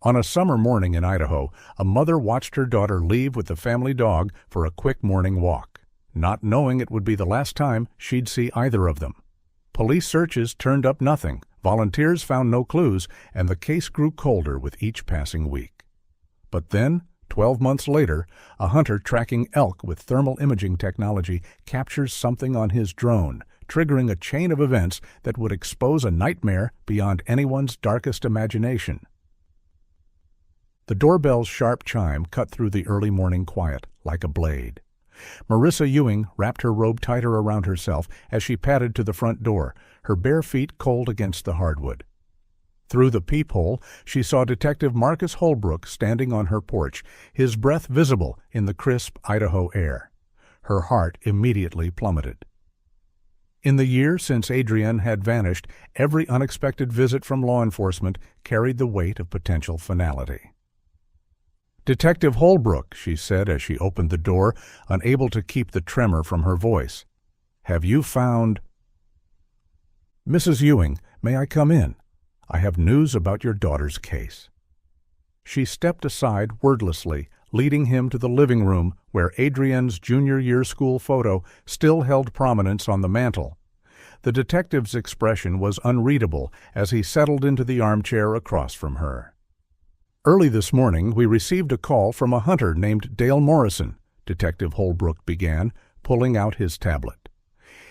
On a summer morning in Idaho, a mother watched her daughter leave with the family dog for a quick morning walk, not knowing it would be the last time she'd see either of them. Police searches turned up nothing, volunteers found no clues, and the case grew colder with each passing week. But then, 12 months later, a hunter tracking elk with thermal imaging technology captures something on his drone, triggering a chain of events that would expose a nightmare beyond anyone's darkest imagination. The doorbell's sharp chime cut through the early morning quiet like a blade. Marissa Ewing wrapped her robe tighter around herself as she padded to the front door, her bare feet cold against the hardwood. Through the peephole, she saw Detective Marcus Holbrook standing on her porch, his breath visible in the crisp Idaho air. Her heart immediately plummeted. In the year since Adrienne had vanished, every unexpected visit from law enforcement carried the weight of potential finality. "Detective Holbrook," she said as she opened the door, unable to keep the tremor from her voice. "Have you found—" "Mrs. Ewing, may I come in? I have news about your daughter's case." She stepped aside wordlessly, leading him to the living room where Adrienne's junior-year school photo still held prominence on the mantel. The detective's expression was unreadable as he settled into the armchair across from her. "Early this morning, we received a call from a hunter named Dale Morrison," Detective Holbrook began, pulling out his tablet.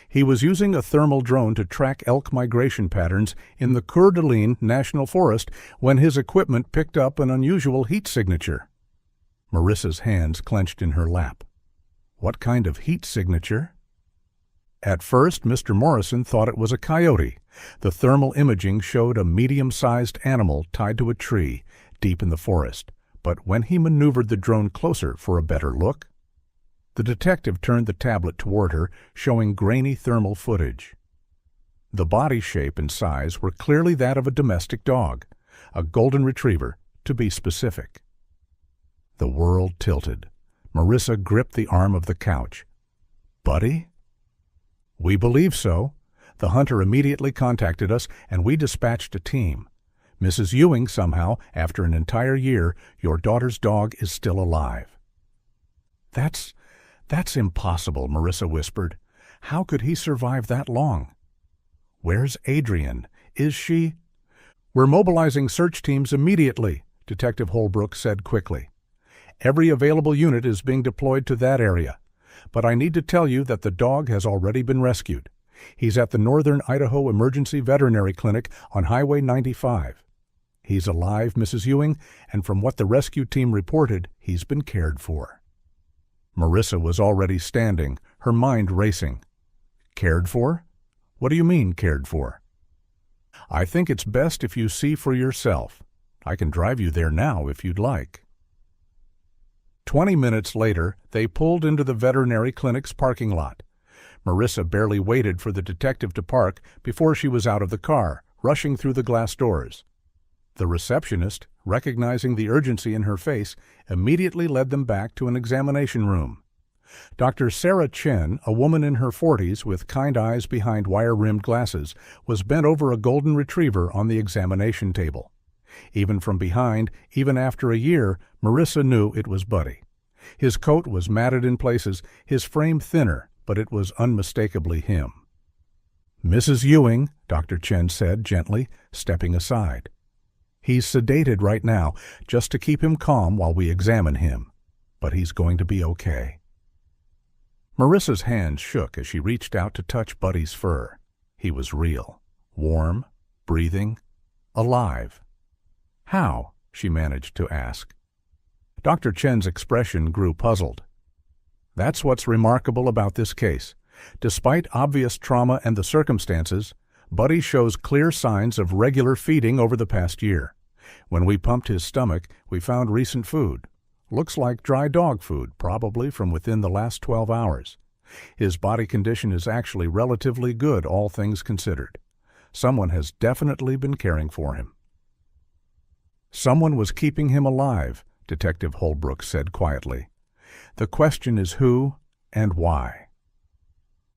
"He was using a thermal drone to track elk migration patterns in the Coeur d'Alene National Forest when his equipment picked up an unusual heat signature." Marissa's hands clenched in her lap. "What kind of heat signature?" At first, Mr. Morrison thought it was a coyote. The thermal imaging showed a medium-sized animal tied to a tree deep in the forest, but when he maneuvered the drone closer for a better look, the detective turned the tablet toward her, showing grainy thermal footage. The body shape and size were clearly that of a domestic dog, a golden retriever, to be specific. The world tilted. Marissa gripped the arm of the couch. "Buddy?" "We believe so. The hunter immediately contacted us, and we dispatched a team. Mrs. Ewing, somehow, after an entire year, your daughter's dog is still alive." That's impossible," Marissa whispered. "How could he survive that long?" "Where's Adrienne? Is she—" "We're mobilizing search teams immediately," Detective Holbrook said quickly. "Every available unit is being deployed to that area. But I need to tell you that the dog has already been rescued. He's at the Northern Idaho Emergency Veterinary Clinic on Highway 95. He's alive, Mrs. Ewing, and from what the rescue team reported, he's been cared for." Marissa was already standing, her mind racing. "Cared for? What do you mean, cared for?" "I think it's best if you see for yourself. I can drive you there now if you'd like." 20 minutes later, they pulled into the veterinary clinic's parking lot. Marissa barely waited for the detective to park before she was out of the car, rushing through the glass doors. The receptionist, recognizing the urgency in her face, immediately led them back to an examination room. Dr. Sarah Chen, a woman in her 40s with kind eyes behind wire-rimmed glasses, was bent over a golden retriever on the examination table. Even from behind, even after a year, Marissa knew it was Buddy. His coat was matted in places, his frame thinner, but it was unmistakably him. "Mrs. Ewing," Dr. Chen said gently, stepping aside. "He's sedated right now, just to keep him calm while we examine him. But he's going to be okay." Marissa's hands shook as she reached out to touch Buddy's fur. He was real, warm, breathing, alive. "How?" she managed to ask. Dr. Chen's expression grew puzzled. "That's what's remarkable about this case. Despite obvious trauma and the circumstances, Buddy shows clear signs of regular feeding over the past year. When we pumped his stomach, we found recent food. Looks like dry dog food, probably from within the last 12 hours. His body condition is actually relatively good, all things considered. Someone has definitely been caring for him." "Someone was keeping him alive," Detective Holbrook said quietly. "The question is who and why."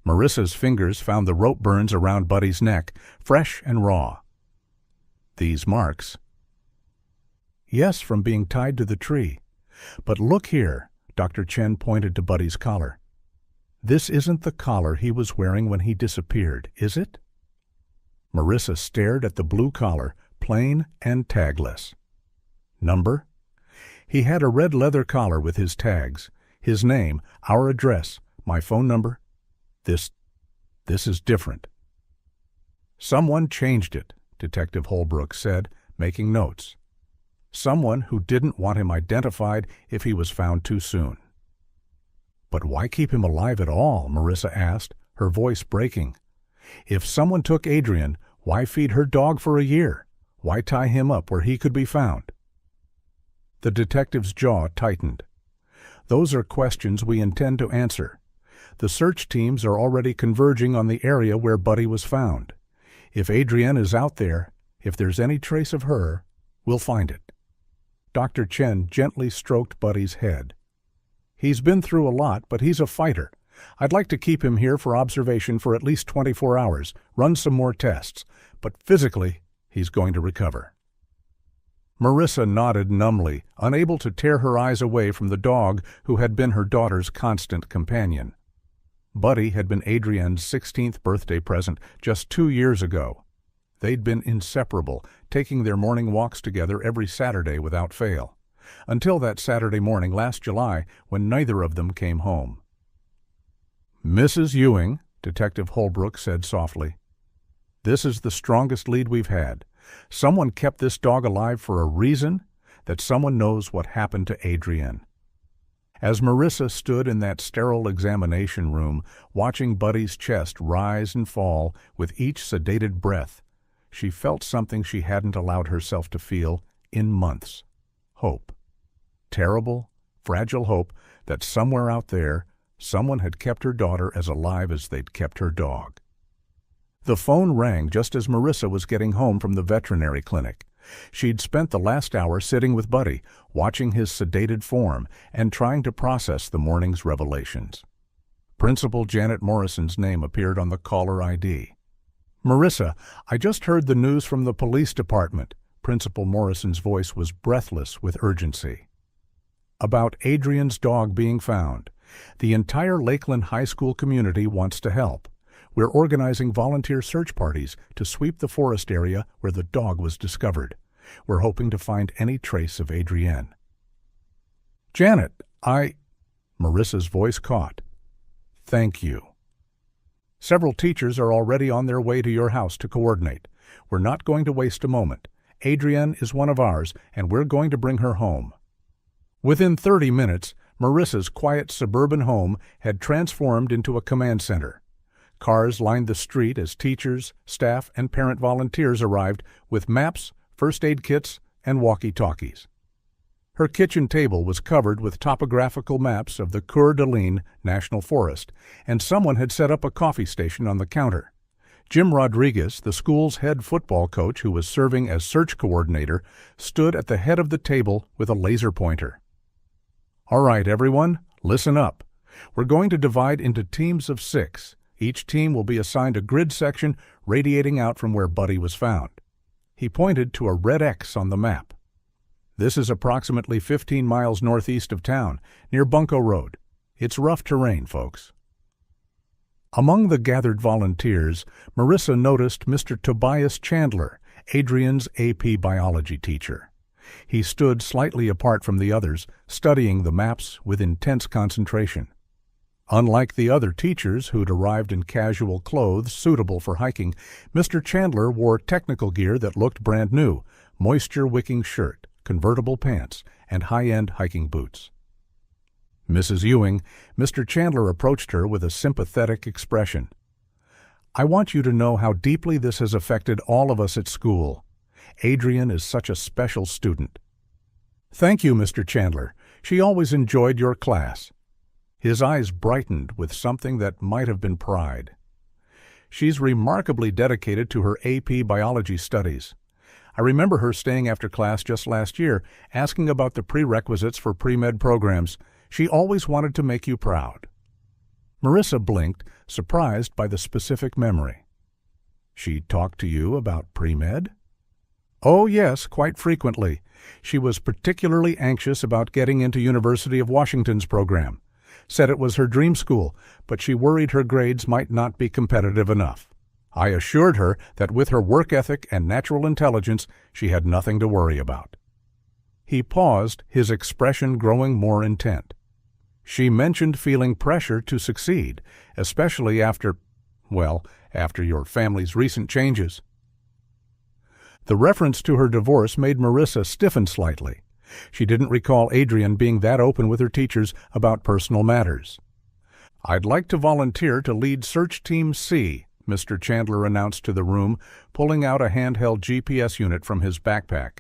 Marissa's fingers found the rope burns around Buddy's neck, fresh and raw. "These marks—" Yes, from being tied to the tree. But look here, Dr. Chen pointed to Buddy's collar. This isn't the collar he was wearing when he disappeared, is it? Marissa stared at the blue collar, plain and tagless. Number? He had a red leather collar with his tags, his name, our address, my phone number. This is different. Someone changed it, Detective Holbrook said, making notes. Someone who didn't want him identified if he was found too soon. But why keep him alive at all? Marissa asked, her voice breaking. If someone took Adrian, why feed her dog for a year? Why tie him up where he could be found? The detective's jaw tightened. Those are questions we intend to answer. The search teams are already converging on the area where Buddy was found. If Adrienne is out there, if there's any trace of her, we'll find it. Dr. Chen gently stroked Buddy's head. He's been through a lot, but he's a fighter. I'd like to keep him here for observation for at least 24 hours, run some more tests, but physically, he's going to recover. Marissa nodded numbly, unable to tear her eyes away from the dog who had been her daughter's constant companion. Buddy had been Adrienne's 16th birthday present just 2 years ago. They'd been inseparable, taking their morning walks together every Saturday without fail, until that Saturday morning last July when neither of them came home. Mrs. Ewing, Detective Holbrook said softly, this is the strongest lead we've had. Someone kept this dog alive for a reason, that someone knows what happened to Adrienne. As Marissa stood in that sterile examination room, watching Buddy's chest rise and fall with each sedated breath, she felt something she hadn't allowed herself to feel in months. Hope. Terrible, fragile hope that somewhere out there, someone had kept her daughter as alive as they'd kept her dog. The phone rang just as Marissa was getting home from the veterinary clinic. She'd spent the last hour sitting with Buddy, watching his sedated form and trying to process the morning's revelations. Principal Janet Morrison's name appeared on the caller ID. Marissa, I just heard the news from the police department. Principal Morrison's voice was breathless with urgency. About Adrienne's dog being found. The entire Lakeland High School community wants to help. We're organizing volunteer search parties to sweep the forest area where the dog was discovered. We're hoping to find any trace of Adrienne. Janet, Marissa's voice caught. Thank you. Several teachers are already on their way to your house to coordinate. We're not going to waste a moment. Adrienne is one of ours, and we're going to bring her home. Within 30 minutes, Marissa's quiet suburban home had transformed into a command center. Cars lined the street as teachers, staff, and parent volunteers arrived with maps, first aid kits, and walkie-talkies. Her kitchen table was covered with topographical maps of the Coeur d'Alene National Forest, and someone had set up a coffee station on the counter. Jim Rodriguez, the school's head football coach who was serving as search coordinator, stood at the head of the table with a laser pointer. All right, everyone, listen up. We're going to divide into teams of 6. Each team will be assigned a grid section radiating out from where Buddy was found. He pointed to a red X on the map. This is approximately 15 miles northeast of town, near Bunko Road. It's rough terrain, folks. Among the gathered volunteers, Marissa noticed Mr. Tobias Chandler, Adrienne's AP biology teacher. He stood slightly apart from the others, studying the maps with intense concentration. Unlike the other teachers who'd arrived in casual clothes suitable for hiking, Mr. Chandler wore technical gear that looked brand new, moisture-wicking shirt, convertible pants, and high-end hiking boots. Mrs. Ewing, Mr. Chandler approached her with a sympathetic expression. I want you to know how deeply this has affected all of us at school. Adrienne is such a special student. Thank you, Mr. Chandler. She always enjoyed your class. His eyes brightened with something that might have been pride. She's remarkably dedicated to her AP biology studies. I remember her staying after class just last year, asking about the prerequisites for pre-med programs. She always wanted to make you proud. Marissa blinked, surprised by the specific memory. She talked to you about pre-med? Oh, yes, quite frequently. She was particularly anxious about getting into University of Washington's program. Said it was her dream school, but she worried her grades might not be competitive enough. I assured her that with her work ethic and natural intelligence, she had nothing to worry about. He paused, his expression growing more intent. She mentioned feeling pressure to succeed, especially after your family's recent changes. The reference to her divorce made Marissa stiffen slightly. She didn't recall Adrian being that open with her teachers about personal matters. "I'd like to volunteer to lead Search Team C," Mr. Chandler announced to the room, pulling out a handheld GPS unit from his backpack.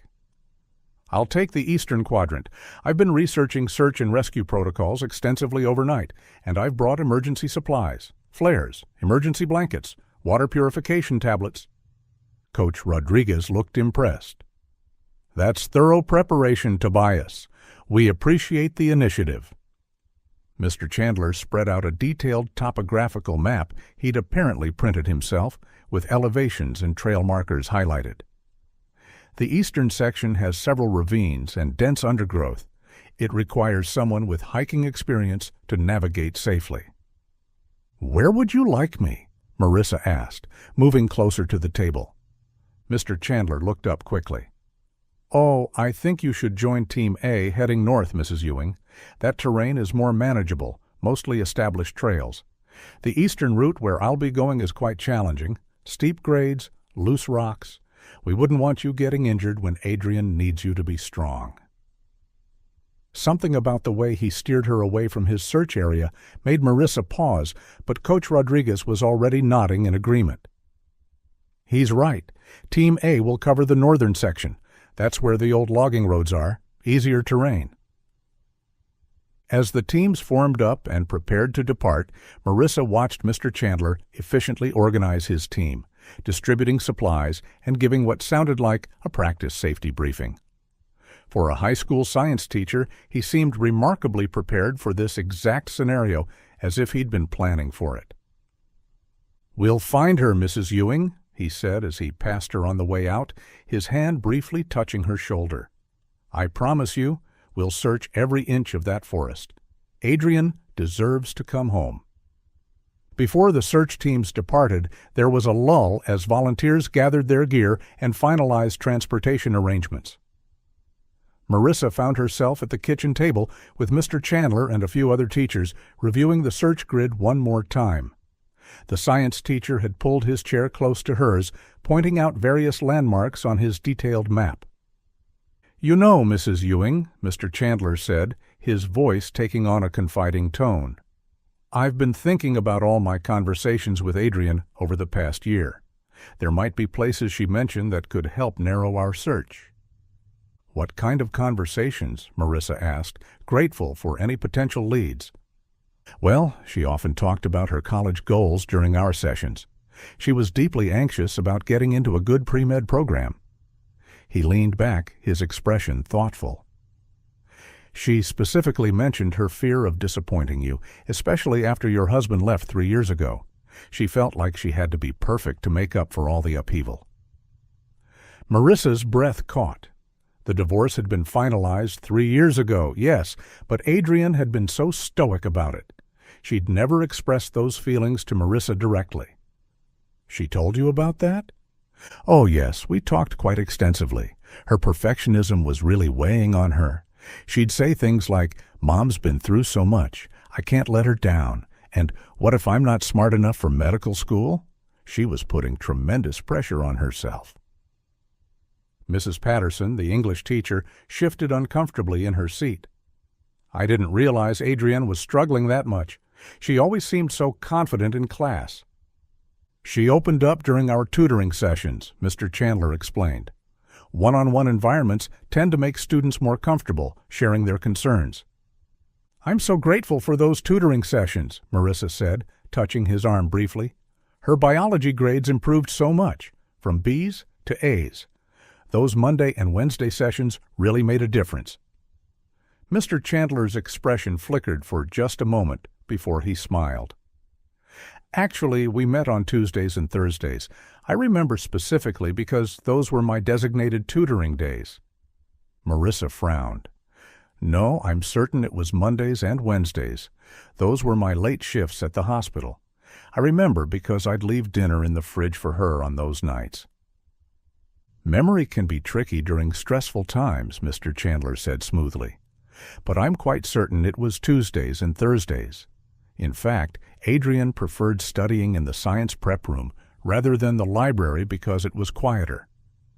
"I'll take the Eastern Quadrant. I've been researching search and rescue protocols extensively overnight, and I've brought emergency supplies, flares, emergency blankets, water purification tablets." Coach Rodriguez looked impressed. "That's thorough preparation, Tobias. We appreciate the initiative." Mr. Chandler spread out a detailed topographical map he'd apparently printed himself, with elevations and trail markers highlighted. The eastern section has several ravines and dense undergrowth. It requires someone with hiking experience to navigate safely. "Where would you like me?" Marissa asked, moving closer to the table. Mr. Chandler looked up quickly. "Oh, I think you should join Team A heading north, Mrs. Ewing. That terrain is more manageable, mostly established trails. The eastern route where I'll be going is quite challenging. Steep grades, loose rocks. We wouldn't want you getting injured when Adrian needs you to be strong." Something about the way he steered her away from his search area made Marissa pause, but Coach Rodriguez was already nodding in agreement. "He's right. Team A will cover the northern section. That's where the old logging roads are. Easier terrain." As the teams formed up and prepared to depart, Marissa watched Mr. Chandler efficiently organize his team, distributing supplies and giving what sounded like a practice safety briefing. For a high school science teacher, he seemed remarkably prepared for this exact scenario, as if he'd been planning for it. "We'll find her, Mrs. Ewing," he said as he passed her on the way out, his hand briefly touching her shoulder. "I promise you, we'll search every inch of that forest. Adrian deserves to come home." Before the search teams departed, there was a lull as volunteers gathered their gear and finalized transportation arrangements. Marissa found herself at the kitchen table with Mr. Chandler and a few other teachers, reviewing the search grid one more time. The science teacher had pulled his chair close to hers, pointing out various landmarks on his detailed map. "You know, Mrs. Ewing," Mr. Chandler said, his voice taking on a confiding tone, "I've been thinking about all my conversations with Adrian over the past year. There might be places she mentioned that could help narrow our search." "What kind of conversations?" Marissa asked, grateful for any potential leads. "Well, she often talked about her college goals during our sessions. She was deeply anxious about getting into a good pre-med program." He leaned back, his expression thoughtful. "She specifically mentioned her fear of disappointing you, especially after your husband left 3 years ago. She felt like she had to be perfect to make up for all the upheaval." Marissa's breath caught. The divorce had been finalized 3 years ago, yes, but Adrian had been so stoic about it. She'd never expressed those feelings to Marissa directly. "She told you about that?" "Oh, yes, we talked quite extensively. Her perfectionism was really weighing on her. She'd say things like, 'Mom's been through so much. I can't let her down.' And, 'What if I'm not smart enough for medical school?' She was putting tremendous pressure on herself." Mrs. Patterson, the English teacher, shifted uncomfortably in her seat. "I didn't realize Adrienne was struggling that much. She always seemed so confident in class." "She opened up during our tutoring sessions," Mr. Chandler explained. "One-on-one environments tend to make students more comfortable, sharing their concerns." "I'm so grateful for those tutoring sessions," Marissa said, touching his arm briefly. "Her biology grades improved so much, from B's to A's. Those Monday and Wednesday sessions really made a difference." Mr. Chandler's expression flickered for just a moment before he smiled. Actually, we met on Tuesdays and Thursdays. I remember specifically because those were my designated tutoring days. Marissa frowned. No, I'm certain it was Mondays and Wednesdays. Those were my late shifts at the hospital. I remember because I'd leave dinner in the fridge for her on those nights. Memory can be tricky during stressful times, Mr. Chandler said smoothly. But I'm quite certain it was Tuesdays and Thursdays. In fact, Adrian preferred studying in the science prep room rather than the library because it was quieter,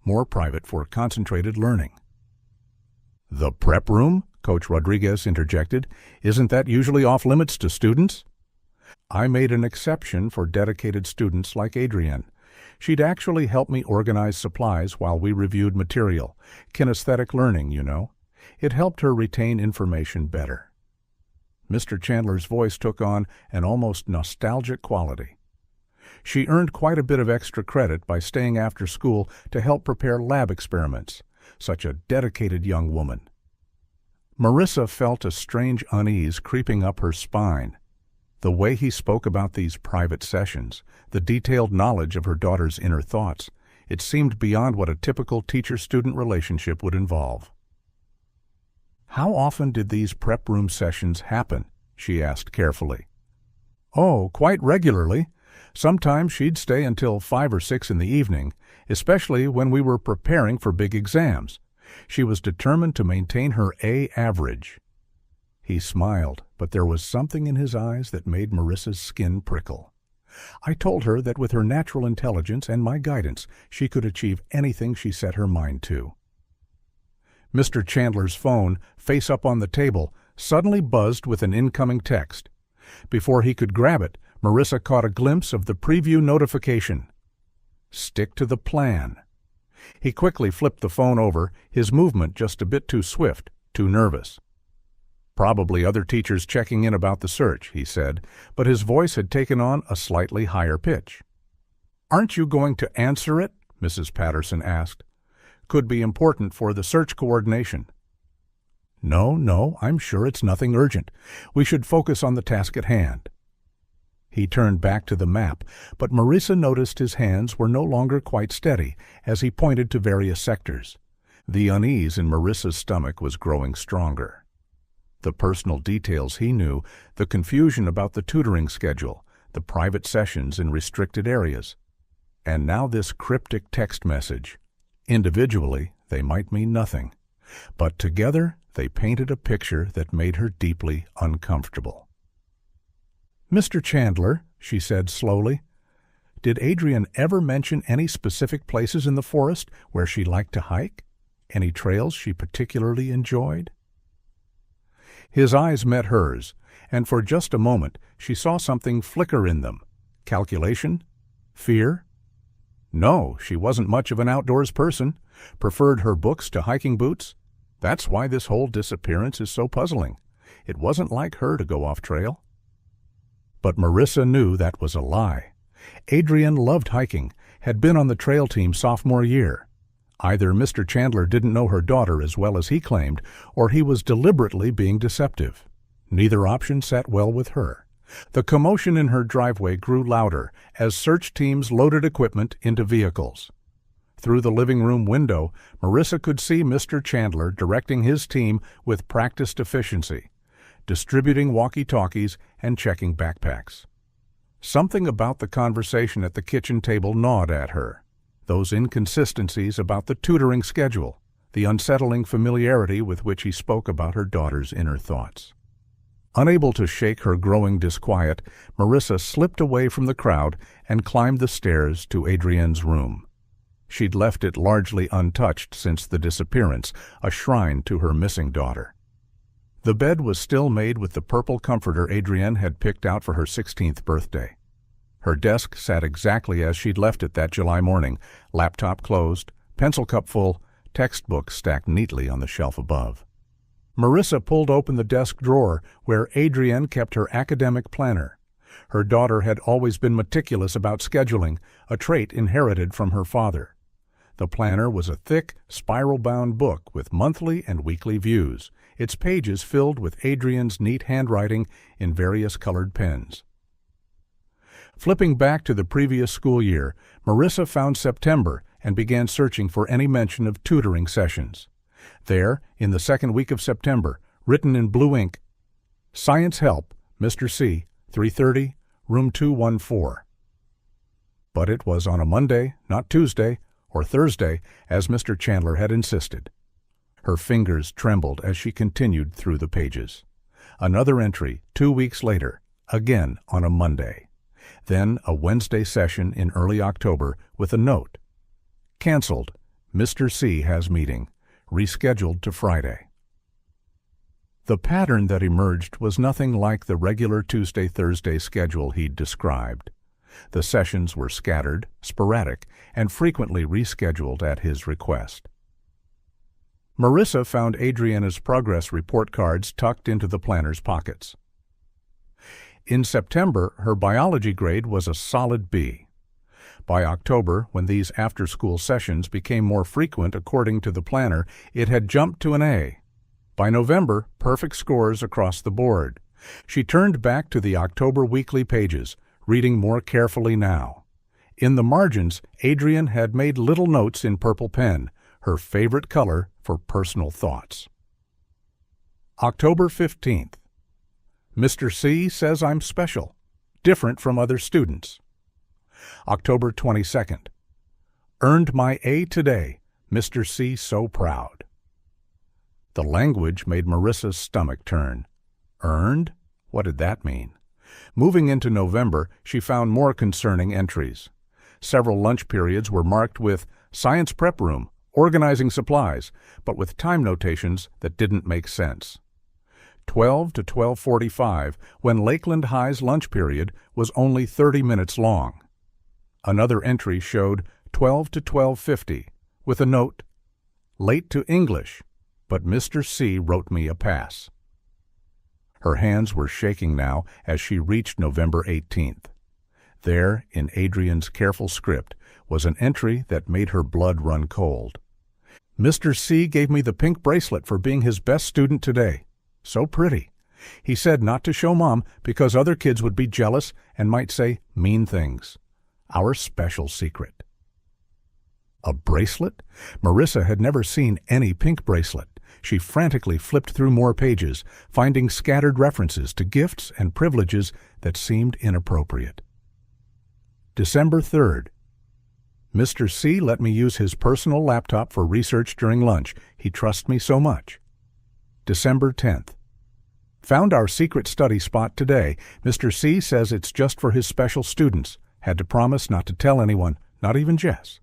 more private for concentrated learning. The prep room? Coach Rodriguez interjected. Isn't that usually off limits to students? I made an exception for dedicated students like Adrian. She'd actually help me organize supplies while we reviewed material. Kinesthetic learning, you know. It helped her retain information better. Mr. Chandler's voice took on an almost nostalgic quality. She earned quite a bit of extra credit by staying after school to help prepare lab experiments. Such a dedicated young woman. Marissa felt a strange unease creeping up her spine. The way he spoke about these private sessions, the detailed knowledge of her daughter's inner thoughts, it seemed beyond what a typical teacher-student relationship would involve. How often did these prep room sessions happen? She asked carefully. Oh, quite regularly. Sometimes she'd stay until 5 or 6 in the evening, especially when we were preparing for big exams. She was determined to maintain her A average. He smiled, but there was something in his eyes that made Marissa's skin prickle. I told her that with her natural intelligence and my guidance, she could achieve anything she set her mind to. Mr. Chandler's phone, face up on the table, suddenly buzzed with an incoming text. Before he could grab it, Marissa caught a glimpse of the preview notification. Stick to the plan. He quickly flipped the phone over, his movement just a bit too swift, too nervous. Probably other teachers checking in about the search, he said, but his voice had taken on a slightly higher pitch. Aren't you going to answer it? Mrs. Patterson asked. Could be important for the search coordination. No, I'm sure it's nothing urgent. We should focus on the task at hand. He turned back to the map, but Marissa noticed his hands were no longer quite steady as he pointed to various sectors. The unease in Marissa's stomach was growing stronger. The personal details he knew, the confusion about the tutoring schedule, the private sessions in restricted areas. And now this cryptic text message. Individually, they might mean nothing, but together they painted a picture that made her deeply uncomfortable. Mr. Chandler, she said slowly, did Adrian ever mention any specific places in the forest where she liked to hike? Any trails she particularly enjoyed? His eyes met hers, and for just a moment she saw something flicker in them. Calculation? Fear? No, she wasn't much of an outdoors person, preferred her books to hiking boots. That's why this whole disappearance is so puzzling. It wasn't like her to go off trail. But Marissa knew that was a lie. Adrian loved hiking, had been on the trail team sophomore year. Either Mr. Chandler didn't know her daughter as well as he claimed, or he was deliberately being deceptive. Neither option sat well with her. The commotion in her driveway grew louder as search teams loaded equipment into vehicles. Through the living room window, Marissa could see Mr. Chandler directing his team with practiced efficiency, distributing walkie-talkies and checking backpacks. Something about the conversation at the kitchen table gnawed at her. Those inconsistencies about the tutoring schedule, the unsettling familiarity with which he spoke about her daughter's inner thoughts. Unable to shake her growing disquiet, Marissa slipped away from the crowd and climbed the stairs to Adrienne's room. She'd left it largely untouched since the disappearance, a shrine to her missing daughter. The bed was still made with the purple comforter Adrienne had picked out for her 16th birthday. Her desk sat exactly as she'd left it that July morning, laptop closed, pencil cup full, textbooks stacked neatly on the shelf above. Marissa pulled open the desk drawer where Adrienne kept her academic planner. Her daughter had always been meticulous about scheduling, a trait inherited from her father. The planner was a thick, spiral-bound book with monthly and weekly views, its pages filled with Adrienne's neat handwriting in various colored pens. Flipping back to the previous school year, Marissa found September and began searching for any mention of tutoring sessions. There, in the second week of September, written in blue ink, "Science Help, Mr. C, 3:30, room 214." But it was on a Monday, not Tuesday or Thursday, as Mr. Chandler had insisted. Her fingers trembled as she continued through the pages. Another entry 2 weeks later, again on a Monday. Then a Wednesday session in early October with a note. "Canceled. Mr. C has meeting. Rescheduled to Friday." The pattern that emerged was nothing like the regular Tuesday-Thursday schedule he'd described. The sessions were scattered, sporadic, and frequently rescheduled at his request. Marissa found Adriana's progress report cards tucked into the planner's pockets. In September, her biology grade was a solid B. By October, when these after-school sessions became more frequent according to the planner, it had jumped to an A. By November, perfect scores across the board. She turned back to the October weekly pages, reading more carefully now. In the margins, Adrian had made little notes in purple pen, her favorite color for personal thoughts. October 15th. Mr. C says I'm special, different from other students. October 22nd. Earned my A today. Mr. C so proud. The language made Marissa's stomach turn. Earned? What did that mean? Moving into November, she found more concerning entries. Several lunch periods were marked with science prep room, organizing supplies, but with time notations that didn't make sense. 12 to 12:45, when Lakeland High's lunch period was only 30 minutes long. Another entry showed 12 to 12:50, with a note, "Late to English, but Mr. C wrote me a pass." Her hands were shaking now as she reached November 18th. There, in Adrian's careful script, was an entry that made her blood run cold. "Mr. C gave me the pink bracelet for being his best student today. So pretty. He said not to show Mom because other kids would be jealous and might say mean things. Our special secret." A bracelet? Marissa had never seen any pink bracelet. She frantically flipped through more pages, finding scattered references to gifts and privileges that seemed inappropriate. December 3rd. Mr. C let me use his personal laptop for research during lunch. He trusts me so much. December 10th. Found our secret study spot today. Mr. C says it's just for his special students. Had to promise not to tell anyone, not even Jess.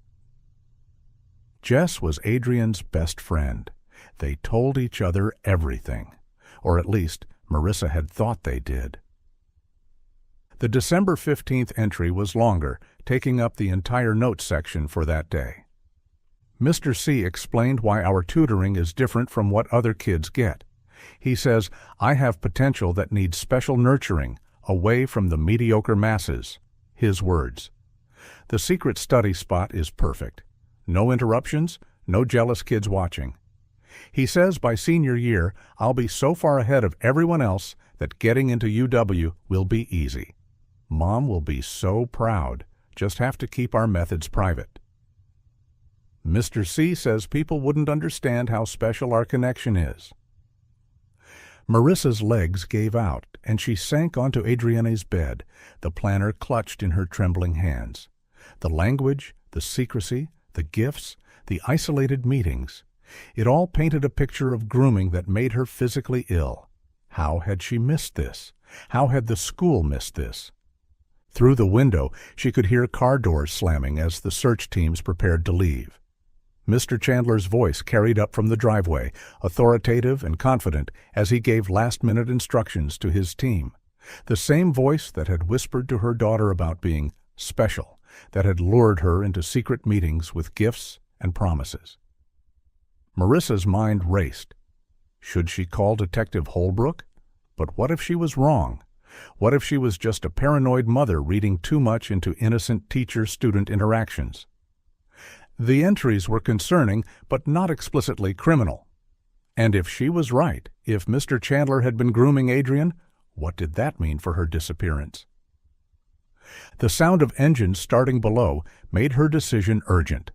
Jess was Adrian's best friend. They told each other everything, or at least Marissa had thought they did. The December 15th entry was longer, taking up the entire notes section for that day. Mr. C explained why our tutoring is different from what other kids get. He says, "I have potential that needs special nurturing, away from the mediocre masses." His words. The secret study spot is perfect. No interruptions, no jealous kids watching. He says by senior year, I'll be so far ahead of everyone else that getting into UW will be easy. Mom will be so proud. Just have to keep our methods private. Mr. C says people wouldn't understand how special our connection is. Marissa's legs gave out, and she sank onto Adriana's bed, the planner clutched in her trembling hands. The language, the secrecy, the gifts, the isolated meetings. It all painted a picture of grooming that made her physically ill. How had she missed this? How had the school missed this? Through the window, she could hear car doors slamming as the search teams prepared to leave. Mr. Chandler's voice carried up from the driveway, authoritative and confident as he gave last-minute instructions to his team. The same voice that had whispered to her daughter about being special, that had lured her into secret meetings with gifts and promises. Marissa's mind raced. Should she call Detective Holbrook? But what if she was wrong? What if she was just a paranoid mother reading too much into innocent teacher-student interactions? The entries were concerning, but not explicitly criminal. And if she was right, if Mr. Chandler had been grooming Adrian, what did that mean for her disappearance? The sound of engines starting below made her decision urgent.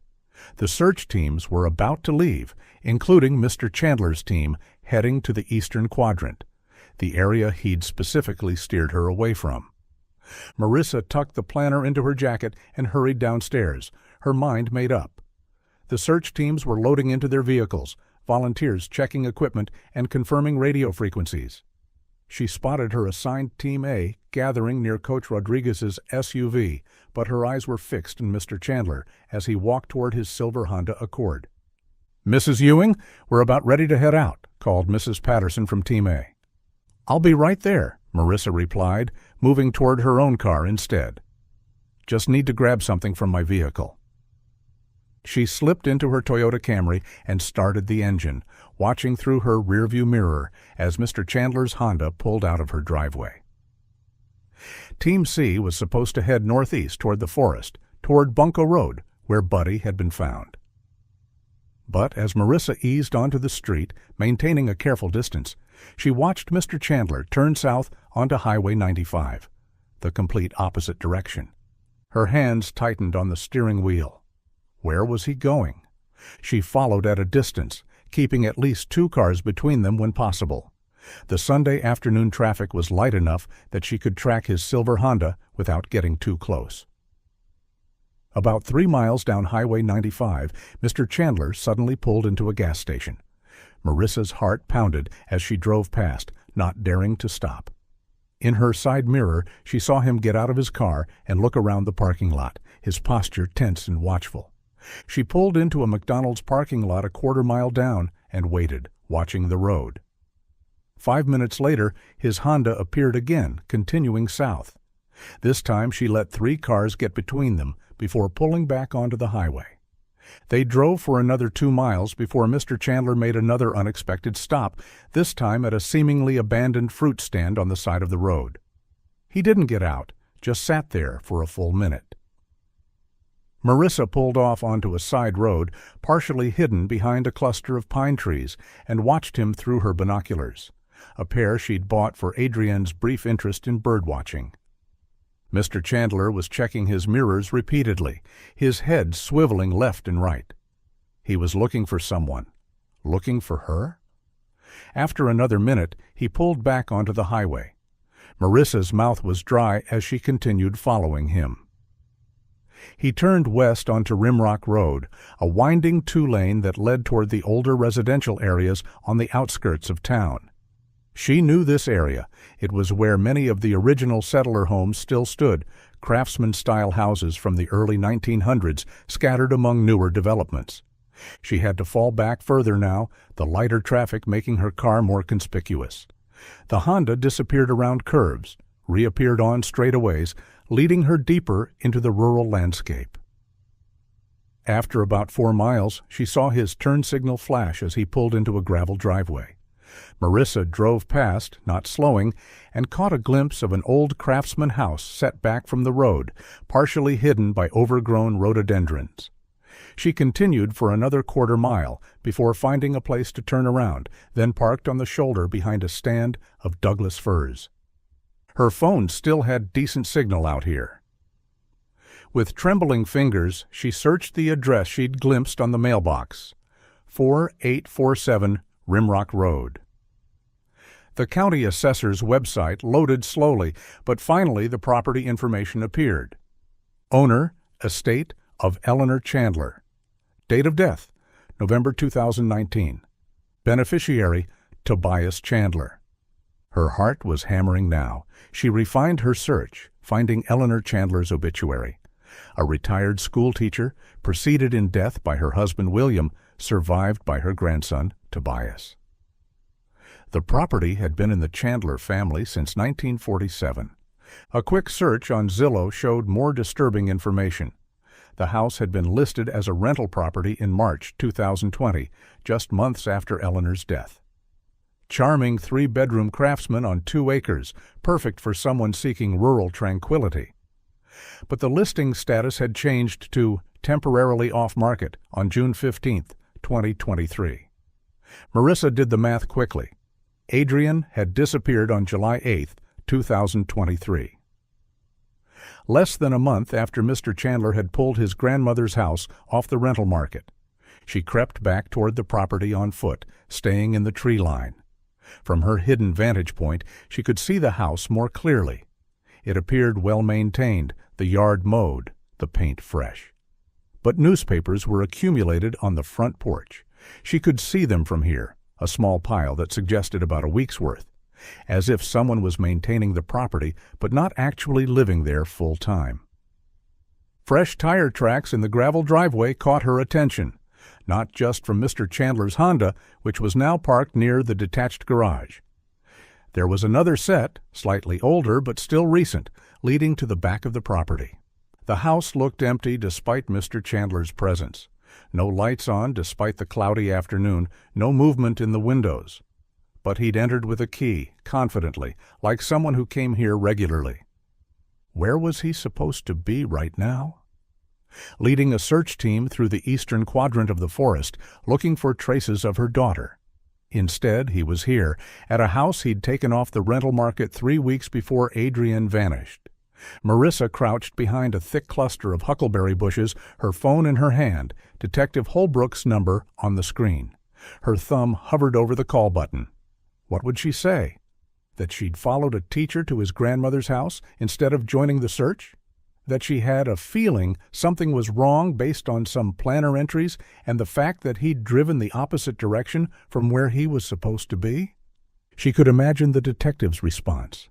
The search teams were about to leave, including Mr. Chandler's team heading to the eastern quadrant, the area he'd specifically steered her away from. Marissa tucked the planner into her jacket and hurried downstairs, her mind made up. The search teams were loading into their vehicles, volunteers checking equipment and confirming radio frequencies. She spotted her assigned Team A gathering near Coach Rodriguez's SUV, but her eyes were fixed on Mr. Chandler as he walked toward his silver Honda Accord. "Mrs. Ewing, we're about ready to head out," called Mrs. Patterson from Team A. "I'll be right there," Marissa replied, moving toward her own car instead. "Just need to grab something from my vehicle." She slipped into her Toyota Camry and started the engine, watching through her rearview mirror as Mr. Chandler's Honda pulled out of her driveway. Team C was supposed to head northeast toward the forest, toward Bunko Road, where Buddy had been found. But as Marissa eased onto the street, maintaining a careful distance, she watched Mr. Chandler turn south onto Highway 95, the complete opposite direction. Her hands tightened on the steering wheel. Where was he going? She followed at a distance, keeping at least 2 cars between them when possible. The Sunday afternoon traffic was light enough that she could track his silver Honda without getting too close. About 3 miles down Highway 95, Mr. Chandler suddenly pulled into a gas station. Marissa's heart pounded as she drove past, not daring to stop. In her side mirror, she saw him get out of his car and look around the parking lot, his posture tense and watchful. She pulled into a McDonald's parking lot a quarter-mile down and waited, watching the road. 5 minutes later, his Honda appeared again, continuing south. This time she let 3 cars get between them before pulling back onto the highway. They drove for another 2 miles before Mr. Chandler made another unexpected stop, this time at a seemingly abandoned fruit stand on the side of the road. He didn't get out, just sat there for a full minute. Marissa pulled off onto a side road, partially hidden behind a cluster of pine trees, and watched him through her binoculars, a pair she'd bought for Adrienne's brief interest in birdwatching. Mr. Chandler was checking his mirrors repeatedly, his head swiveling left and right. He was looking for someone. Looking for her? After another minute, he pulled back onto the highway. Marissa's mouth was dry as she continued following him. He turned west onto Rimrock Road, a winding 2-lane that led toward the older residential areas on the outskirts of town. She knew this area. It was where many of the original settler homes still stood, craftsman-style houses from the early 1900s scattered among newer developments. She had to fall back further now, the lighter traffic making her car more conspicuous. The Honda disappeared around curves, reappeared on straightaways, leading her deeper into the rural landscape. After about 4 miles, she saw his turn signal flash as he pulled into a gravel driveway. Marissa drove past, not slowing, and caught a glimpse of an old craftsman house set back from the road, partially hidden by overgrown rhododendrons. She continued for another quarter-mile before finding a place to turn around, then parked on the shoulder behind a stand of Douglas firs. Her phone still had decent signal out here. With trembling fingers, she searched the address she'd glimpsed on the mailbox, 4847 Rimrock Road. The county assessor's website loaded slowly, but finally the property information appeared. Owner, estate of Eleanor Chandler. Date of death, November 2019. Beneficiary, Tobias Chandler. Her heart was hammering now. She refined her search, finding Eleanor Chandler's obituary. A retired schoolteacher, preceded in death by her husband William, survived by her grandson Tobias. The property had been in the Chandler family since 1947. A quick search on Zillow showed more disturbing information. The house had been listed as a rental property in March 2020, just months after Eleanor's death. Charming 3-bedroom craftsman on 2 acres, perfect for someone seeking rural tranquility. But the listing status had changed to temporarily off-market on June 15, 2023. Marissa did the math quickly. Adrienne had disappeared on July 8, 2023. less than a month after Mr. Chandler had pulled his grandmother's house off the rental market. She crept back toward the property on foot, staying in the tree line. From her hidden vantage point, she could see the house more clearly. It appeared well-maintained, the yard mowed, the paint fresh. But newspapers were accumulated on the front porch. She could see them from here, a small pile that suggested about a week's worth, as if someone was maintaining the property but not actually living there full time. Fresh tire tracks in the gravel driveway caught her attention, not just from Mr. Chandler's Honda, which was now parked near the detached garage. There was another set, slightly older but still recent, leading to the back of the property. The house looked empty despite Mr. Chandler's presence. No lights on despite the cloudy afternoon, no movement in the windows. But he'd entered with a key, confidently, like someone who came here regularly. Where was he supposed to be right now? Leading a search team through the eastern quadrant of the forest, looking for traces of her daughter. Instead, he was here, at a house he'd taken off the rental market 3 weeks before Adrian vanished. Marissa crouched behind a thick cluster of huckleberry bushes, her phone in her hand, Detective Holbrook's number on the screen. Her thumb hovered over the call button. What would she say? That she'd followed a teacher to his grandmother's house instead of joining the search? That she had a feeling something was wrong based on some planner entries and the fact that he'd driven the opposite direction from where he was supposed to be? She could imagine the detective's response.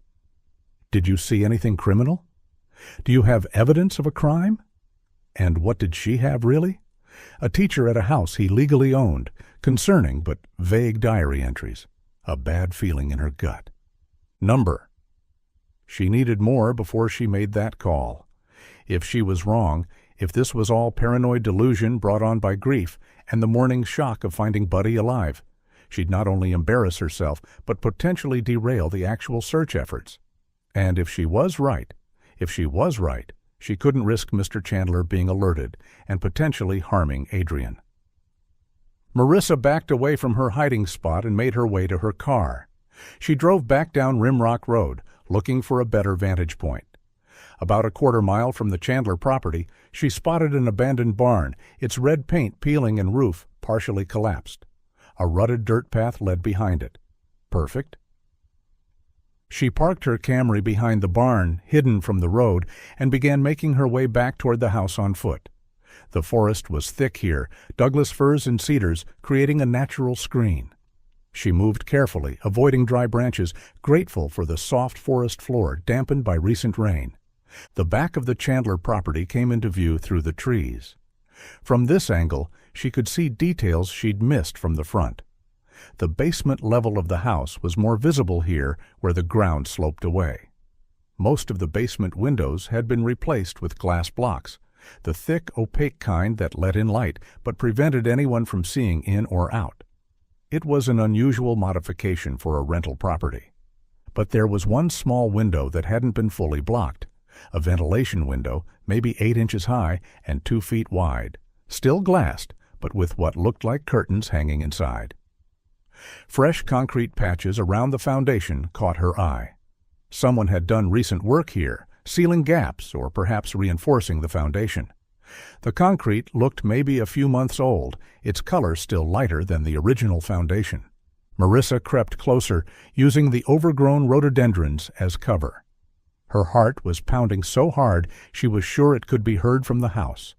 Did you see anything criminal? Do you have evidence of a crime? And what did she have, really? A teacher at a house he legally owned, concerning but vague diary entries, a bad feeling in her gut. Number. She needed more before she made that call. If she was wrong, if this was all paranoid delusion brought on by grief and the morning's shock of finding Buddy alive, she'd not only embarrass herself but potentially derail the actual search efforts. And if she was right, she couldn't risk Mr. Chandler being alerted and potentially harming Adrian. Marissa backed away from her hiding spot and made her way to her car. She drove back down Rimrock Road, looking for a better vantage point. About a quarter-mile from the Chandler property, she spotted an abandoned barn, its red paint peeling and roof partially collapsed. A rutted dirt path led behind it. Perfect. She parked her Camry behind the barn, hidden from the road, and began making her way back toward the house on foot. The forest was thick here, Douglas firs and cedars creating a natural screen. She moved carefully, avoiding dry branches, grateful for the soft forest floor dampened by recent rain. The back of the Chandler property came into view through the trees. From this angle, she could see details she'd missed from the front. The basement level of the house was more visible here where the ground sloped away. Most of the basement windows had been replaced with glass blocks, the thick, opaque kind that let in light but prevented anyone from seeing in or out. It was an unusual modification for a rental property. But there was one small window that hadn't been fully blocked, a ventilation window, maybe 8 inches high and 2 feet wide, still glassed, but with what looked like curtains hanging inside. Fresh concrete patches around the foundation caught her eye. Someone had done recent work here, sealing gaps or perhaps reinforcing the foundation. The concrete looked maybe a few months old, its color still lighter than the original foundation. Marissa crept closer, using the overgrown rhododendrons as cover. Her heart was pounding so hard she was sure it could be heard from the house.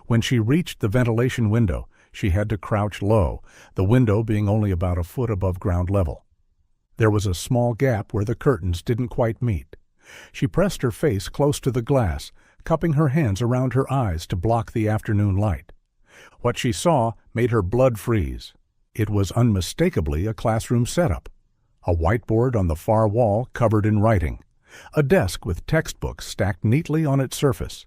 When she reached the ventilation window, she had to crouch low, the window being only about a foot above ground level. There was a small gap where the curtains didn't quite meet. She pressed her face close to the glass, cupping her hands around her eyes to block the afternoon light. What she saw made her blood freeze. It was unmistakably a classroom setup. A whiteboard on the far wall covered in writing. A desk with textbooks stacked neatly on its surface.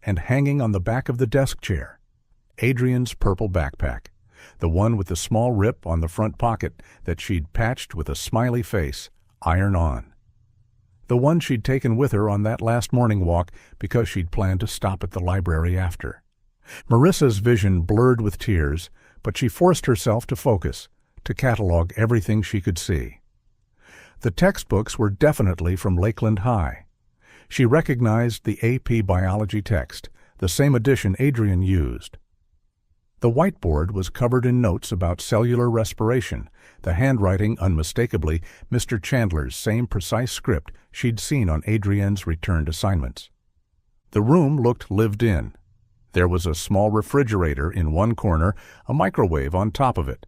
And hanging on the back of the desk chair, Adrian's purple backpack, the one with the small rip on the front pocket that she'd patched with a smiley face, iron on. The one she'd taken with her on that last morning walk because she'd planned to stop at the library after. Marissa's vision blurred with tears, but she forced herself to focus, to catalog everything she could see. The textbooks were definitely from Lakeland High. She recognized the AP biology text, the same edition Adrian used. The whiteboard was covered in notes about cellular respiration, the handwriting unmistakably Mr. Chandler's same precise script she'd seen on Adrian's returned assignments. The room looked lived in. There was a small refrigerator in one corner, a microwave on top of it,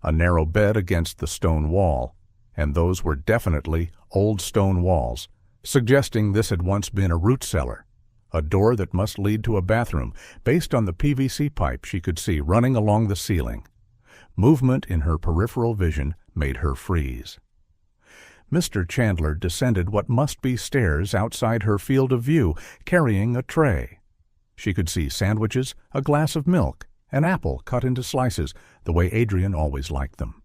a narrow bed against the stone wall, and those were definitely old stone walls, suggesting this had once been a root cellar, a door that must lead to a bathroom based on the PVC pipe she could see running along the ceiling. Movement in her peripheral vision made her freeze. Mr. Chandler descended what must be stairs outside her field of view, carrying a tray. She could see sandwiches, a glass of milk, an apple cut into slices, the way Adrian always liked them.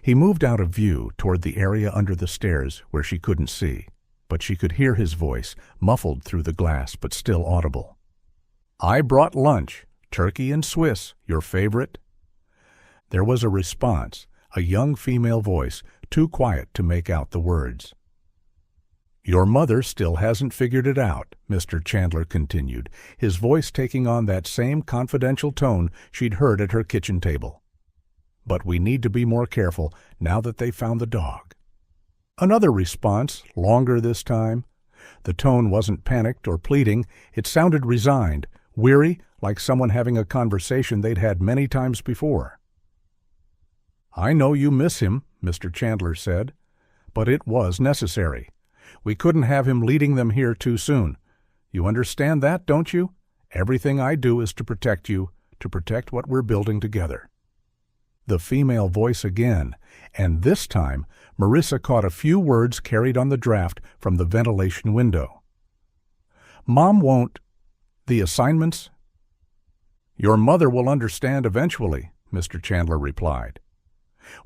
He moved out of view toward the area under the stairs where she couldn't see, but she could hear his voice, muffled through the glass but still audible. "I brought lunch, turkey and Swiss, your favorite?" There was a response, a young female voice, too quiet to make out the words. "Your mother still hasn't figured it out," Mr. Chandler continued, his voice taking on that same confidential tone she'd heard at her kitchen table. "But we need to be more careful now that they found the dog." Another response, longer this time. The tone wasn't panicked or pleading. It sounded resigned, weary, like someone having a conversation they'd had many times before. "I know you miss him," Mr. Chandler said, "but it was necessary. We couldn't have him leading them here too soon. You understand that, don't you? Everything I do is to protect you, to protect what we're building together." The female voice again, and this time Marissa caught a few words carried on the draft from the ventilation window. "Mom won't. The assignments?" "Your mother will understand eventually," Mr. Chandler replied.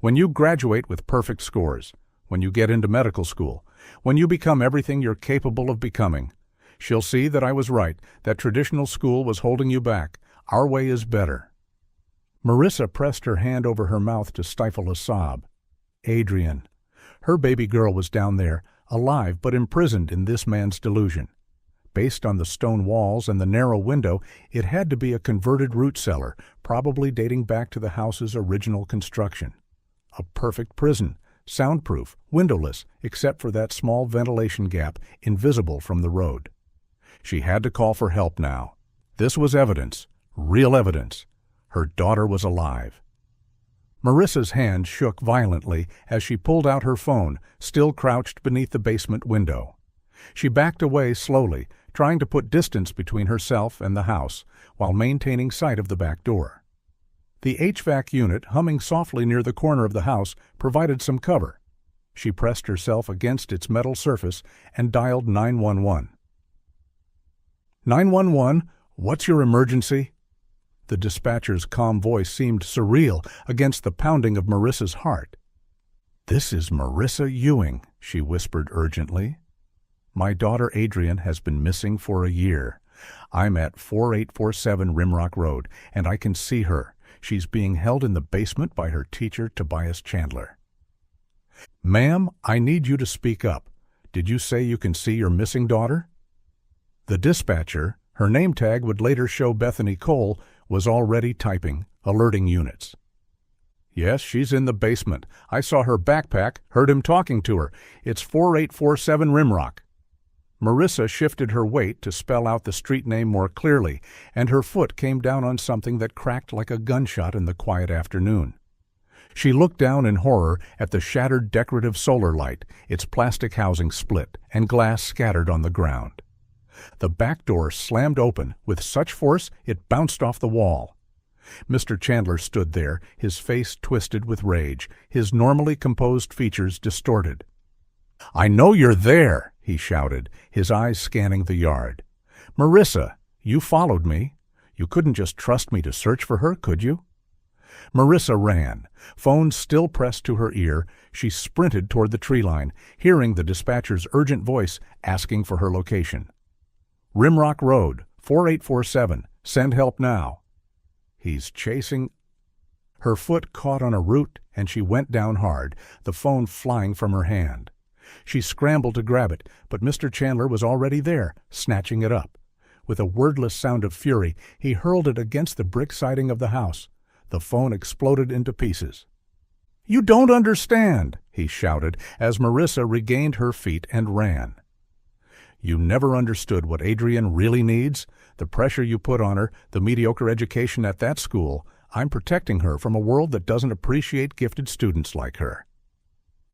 "When you graduate with perfect scores, when you get into medical school, when you become everything you're capable of becoming, she'll see that I was right, that traditional school was holding you back. Our way is better." Marissa pressed her hand over her mouth to stifle a sob. Adrian. Her baby girl was down there, alive but imprisoned in this man's delusion. Based on the stone walls and the narrow window, it had to be a converted root cellar, probably dating back to the house's original construction. A perfect prison, soundproof, windowless, except for that small ventilation gap, invisible from the road. She had to call for help now. This was evidence, real evidence. Her daughter was alive. Marissa's hand shook violently as she pulled out her phone, still crouched beneath the basement window. She backed away slowly, trying to put distance between herself and the house, while maintaining sight of the back door. The HVAC unit, humming softly near the corner of the house, provided some cover. She pressed herself against its metal surface and dialed 911. "911, what's your emergency?" The dispatcher's calm voice seemed surreal against the pounding of Marissa's heart. "This is Marissa Ewing," she whispered urgently. "My daughter Adrian has been missing for a year. I'm at 4847 Rimrock Road, and I can see her. She's being held in the basement by her teacher, Tobias Chandler." "Ma'am, I need you to speak up. Did you say you can see your missing daughter?" The dispatcher, her name tag would later show Bethany Cole, was already typing, alerting units. "Yes, she's in the basement. I saw her backpack, heard him talking to her. It's 4847 Rimrock." Marissa shifted her weight to spell out the street name more clearly, and her foot came down on something that cracked like a gunshot in the quiet afternoon. She looked down in horror at the shattered decorative solar light, its plastic housing split, and glass scattered on the ground. The back door slammed open with such force it bounced off the wall. Mr. Chandler stood there, his face twisted with rage, his normally composed features distorted. "I know you're there," he shouted, his eyes scanning the yard. "Marissa, you followed me. You couldn't just trust me to search for her, could you?" Marissa ran. Phone still pressed to her ear, she sprinted toward the tree line, hearing the dispatcher's urgent voice asking for her location. "Rimrock Road, 4847. Send help now." "He's chasing—" Her foot caught on a root and she went down hard, the phone flying from her hand. She scrambled to grab it, but Mr. Chandler was already there, snatching it up. With a wordless sound of fury, he hurled it against the brick siding of the house. The phone exploded into pieces. "You don't understand," he shouted as Marissa regained her feet and ran. "You never understood what Adrienne really needs? The pressure you put on her, the mediocre education at that school. I'm protecting her from a world that doesn't appreciate gifted students like her."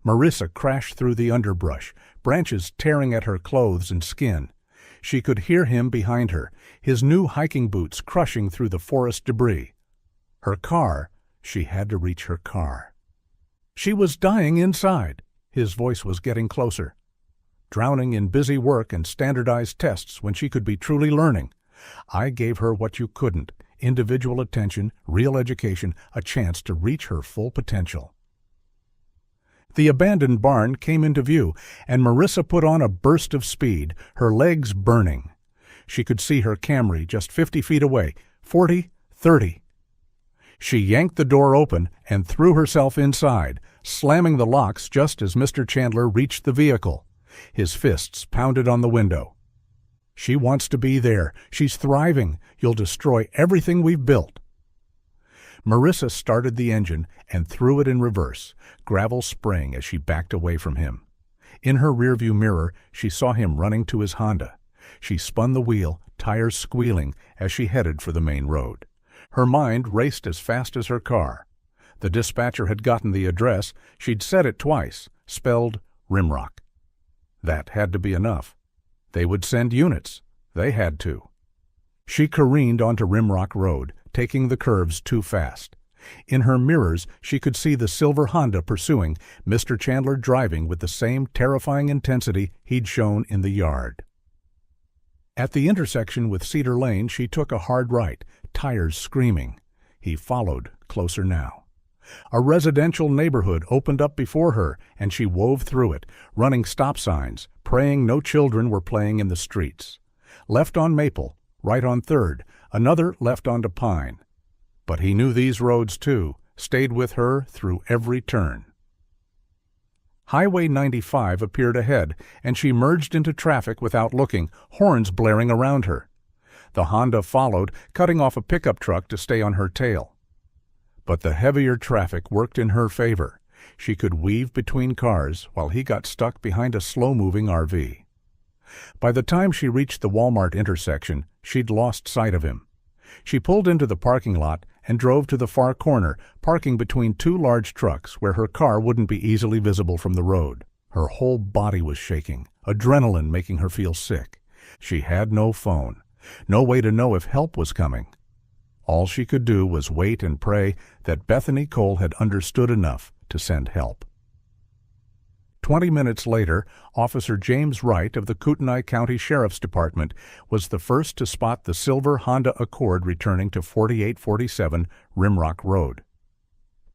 Marissa crashed through the underbrush, branches tearing at her clothes and skin. She could hear him behind her, his new hiking boots crushing through the forest debris. Her car, she had to reach her car. She was dying inside. His voice was getting closer. Drowning in busy work and standardized tests when she could be truly learning. I gave her what you couldn't: individual attention, real education, a chance to reach her full potential. The abandoned barn came into view, and Marissa put on a burst of speed, her legs burning. She could see her Camry just 50 feet away, 40, 30. She yanked the door open and threw herself inside, slamming the locks just as Mr. Chandler reached the vehicle. His fists pounded on the window. "She wants to be there. She's thriving. You'll destroy everything we've built." Marissa started the engine and threw it in reverse, gravel spraying as she backed away from him. In her rearview mirror, she saw him running to his Honda. She spun the wheel, tires squealing, as she headed for the main road. Her mind raced as fast as her car. The dispatcher had gotten the address. She'd said it twice, spelled Rimrock. That had to be enough. They would send units. They had to. She careened onto Rimrock Road, taking the curves too fast. In her mirrors, she could see the silver Honda pursuing, Mr. Chandler driving with the same terrifying intensity he'd shown in the yard. At the intersection with Cedar Lane, she took a hard right, tires screaming. He followed, closer now. A residential neighborhood opened up before her, and she wove through it, running stop signs, praying no children were playing in the streets. Left on Maple, right on 3rd, another left onto Pine. But he knew these roads too, stayed with her through every turn. Highway 95 appeared ahead, and she merged into traffic without looking, horns blaring around her. The Honda followed, cutting off a pickup truck to stay on her tail. But the heavier traffic worked in her favor. She could weave between cars while he got stuck behind a slow-moving RV. By the time she reached the Walmart intersection, she'd lost sight of him. She pulled into the parking lot and drove to the far corner, parking between two large trucks where her car wouldn't be easily visible from the road. Her whole body was shaking, adrenaline making her feel sick. She had no phone, no way to know if help was coming. All she could do was wait and pray that Bethany Cole had understood enough to send help. 20 minutes later, Officer James Wright of the Kootenai County Sheriff's Department was the first to spot the silver Honda Accord returning to 4847 Rimrock Road.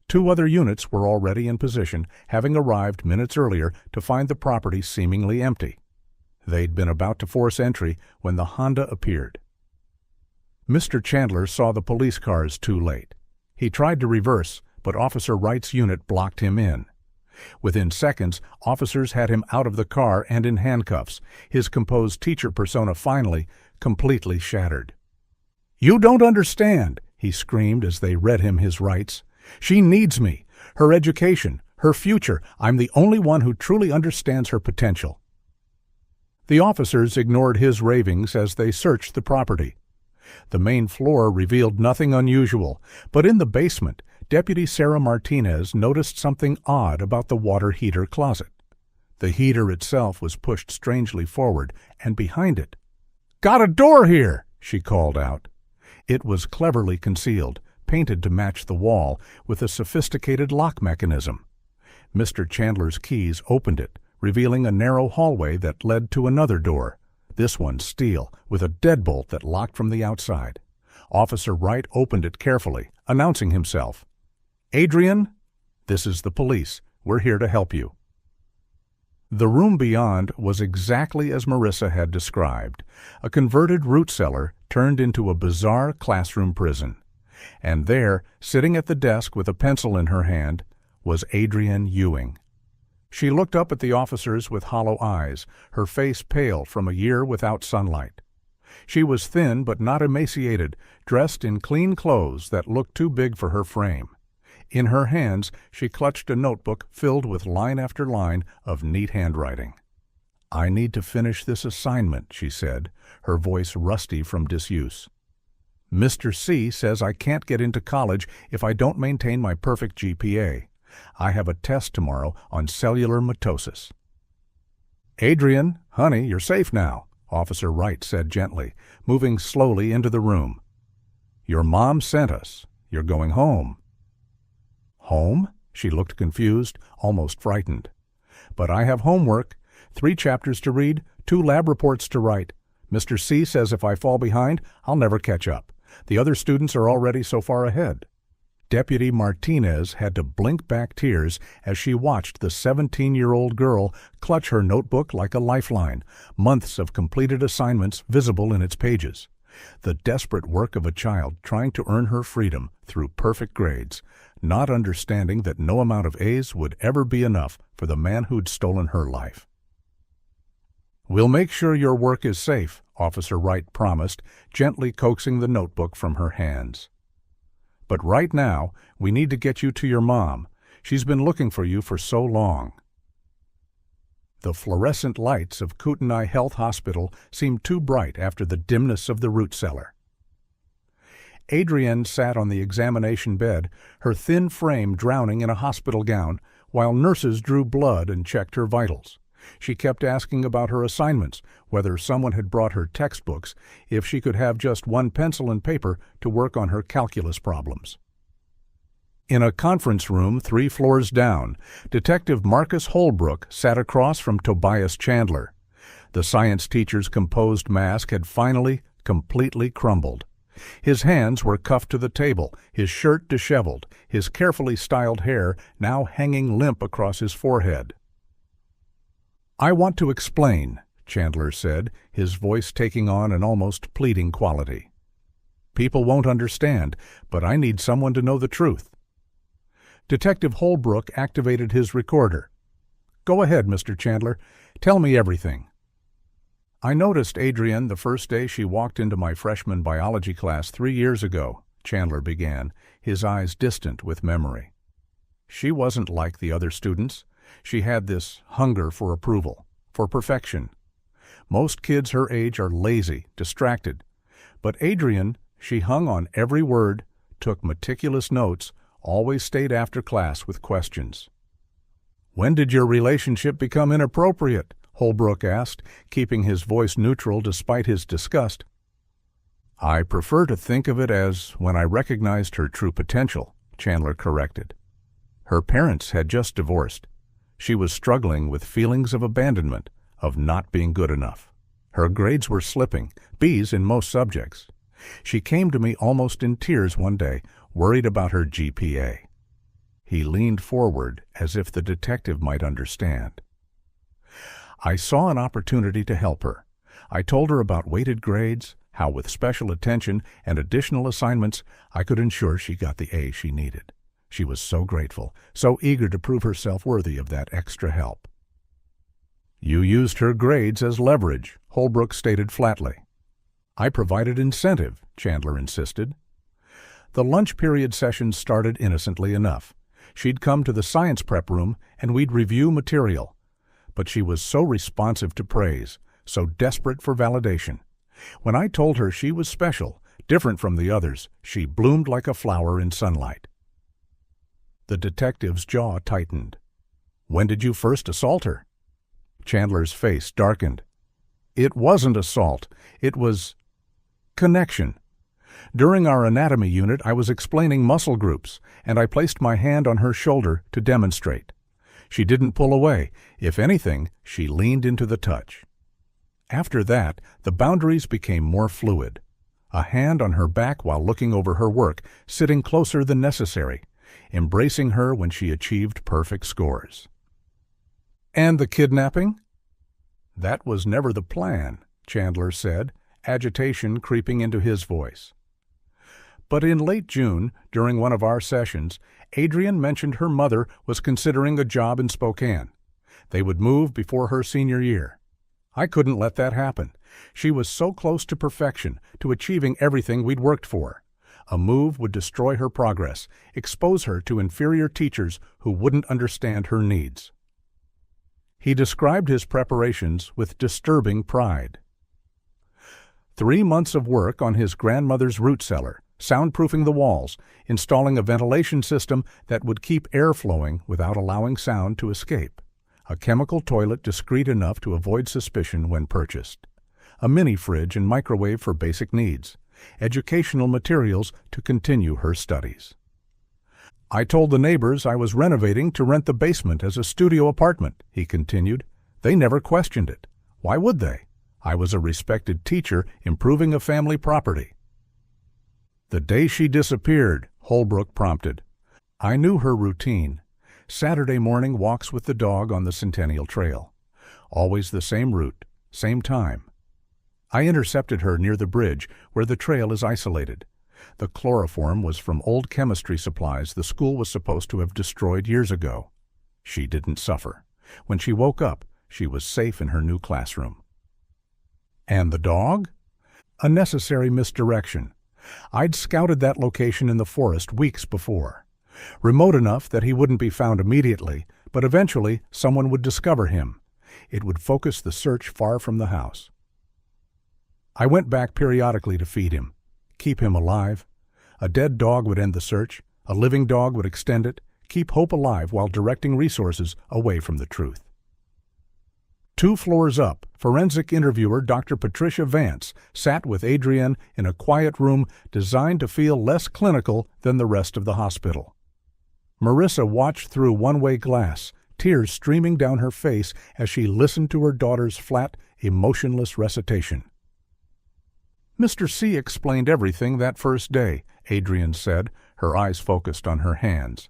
2 other units were already in position, having arrived minutes earlier to find the property seemingly empty. They'd been about to force entry when the Honda appeared. Mr. Chandler saw the police cars too late. He tried to reverse, but Officer Wright's unit blocked him in. Within seconds, officers had him out of the car and in handcuffs, his composed teacher persona finally completely shattered. "You don't understand," he screamed as they read him his rights. "She needs me. Her education, her future. I'm the only one who truly understands her potential." The officers ignored his ravings as they searched the property. The main floor revealed nothing unusual, but in the basement, Deputy Sarah Martinez noticed something odd about the water heater closet. The heater itself was pushed strangely forward, and behind it, "Got a door here!" she called out. It was cleverly concealed, painted to match the wall, with a sophisticated lock mechanism. Mr. Chandler's keys opened it, revealing a narrow hallway that led to another door, this one steel, with a deadbolt that locked from the outside. Officer Wright opened it carefully, announcing himself. "Adrienne, this is the police. We're here to help you." The room beyond was exactly as Marissa had described, a converted root cellar turned into a bizarre classroom prison. And there, sitting at the desk with a pencil in her hand, was Adrienne Ewing. She looked up at the officers with hollow eyes, her face pale from a year without sunlight. She was thin but not emaciated, dressed in clean clothes that looked too big for her frame. In her hands she clutched a notebook filled with line after line of neat handwriting. "I need to finish this assignment," she said, her voice rusty from disuse. "Mr. C says I can't get into college if I don't maintain my perfect GPA. I have a test tomorrow on cellular mitosis." "Adrian, honey, you're safe now," Officer Wright said gently, moving slowly into the room. "Your mom sent us. You're going home." "Home?" She looked confused, almost frightened. "But I have homework, 3 chapters to read, 2 lab reports to write. Mr. C says if I fall behind, I'll never catch up. The other students are already so far ahead." Deputy Martinez had to blink back tears as she watched the 17-year-old girl clutch her notebook like a lifeline, months of completed assignments visible in its pages. The desperate work of a child trying to earn her freedom through perfect grades, not understanding that no amount of A's would ever be enough for the man who'd stolen her life. "We'll make sure your work is safe," Officer Wright promised, gently coaxing the notebook from her hands. "But right now, we need to get you to your mom. She's been looking for you for so long." The fluorescent lights of Kootenai Health Hospital seemed too bright after the dimness of the root cellar. Adrienne sat on the examination bed, her thin frame drowning in a hospital gown, while nurses drew blood and checked her vitals. She kept asking about her assignments, whether someone had brought her textbooks, if she could have just one pencil and paper to work on her calculus problems. In a conference room 3 floors down, Detective Marcus Holbrook sat across from Tobias Chandler. The science teacher's composed mask had finally, completely crumbled. His hands were cuffed to the table, his shirt disheveled, his carefully styled hair now hanging limp across his forehead. "I want to explain," Chandler said, his voice taking on an almost pleading quality. "People won't understand, but I need someone to know the truth." Detective Holbrook activated his recorder. "Go ahead, Mr. Chandler. Tell me everything." "I noticed Adrienne the first day she walked into my freshman biology class 3 years ago," Chandler began, his eyes distant with memory. "She wasn't like the other students. She had this hunger for approval, for perfection. Most kids her age are lazy, distracted. But Adrienne, she hung on every word, took meticulous notes, always stayed after class with questions." "When did your relationship become inappropriate?" Holbrook asked, keeping his voice neutral despite his disgust. "I prefer to think of it as when I recognized her true potential," Chandler corrected. "Her parents had just divorced. She was struggling with feelings of abandonment, of not being good enough. Her grades were slipping, B's in most subjects. She came to me almost in tears one day, worried about her GPA. He leaned forward as if the detective might understand. "I saw an opportunity to help her. I told her about weighted grades, how with special attention and additional assignments I could ensure she got the A she needed. She was so grateful, so eager to prove herself worthy of that extra help." "You used her grades as leverage," Holbrook stated flatly. "I provided incentive," Chandler insisted. The lunch period session started innocently enough. She'd come to the science prep room and we'd review material. But she was so responsive to praise, so desperate for validation. When I told her she was special, different from the others, she bloomed like a flower in sunlight. The detective's jaw tightened. "When did you first assault her?" Chandler's face darkened. "It wasn't assault. It was connection. During our anatomy unit, I was explaining muscle groups, and I placed my hand on her shoulder to demonstrate. She didn't pull away. If anything, she leaned into the touch. After that, the boundaries became more fluid. A hand on her back while looking over her work, sitting closer than necessary, embracing her when she achieved perfect scores." "And the kidnapping?" "That was never the plan," Chandler said, agitation creeping into his voice. "But in late June, during one of our sessions, Adrienne mentioned her mother was considering a job in Spokane. They would move before her senior year. I couldn't let that happen. She was so close to perfection, to achieving everything we'd worked for. A move would destroy her progress, expose her to inferior teachers who wouldn't understand her needs. He described his preparations with disturbing pride. 3 months of work on his grandmother's root cellar, soundproofing the walls, installing a ventilation system that would keep air flowing without allowing sound to escape, a chemical toilet discreet enough to avoid suspicion when purchased, a mini fridge and microwave for basic needs, educational materials to continue her studies. I told the neighbors I was renovating to rent the basement as a studio apartment, he continued. They never questioned it. Why would they? I was a respected teacher improving a family property. The day she disappeared, Holbrook prompted. I knew her routine. Saturday morning walks with the dog on the Centennial Trail. Always the same route, same time. I intercepted her near the bridge where the trail is isolated. The chloroform was from old chemistry supplies the school was supposed to have destroyed years ago. She didn't suffer. When she woke up, she was safe in her new classroom. And the dog? A necessary misdirection. I'd scouted that location in the forest weeks before. Remote enough that he wouldn't be found immediately, but eventually someone would discover him. It would focus the search far from the house. I went back periodically to feed him, keep him alive. A dead dog would end the search, a living dog would extend it, keep hope alive while directing resources away from the truth. 2 floors up, forensic interviewer Dr. Patricia Vance sat with Adrienne in a quiet room designed to feel less clinical than the rest of the hospital. Marissa watched through one-way glass, tears streaming down her face as she listened to her daughter's flat, emotionless recitation. Mr. C explained everything that first day, Adrienne said, her eyes focused on her hands.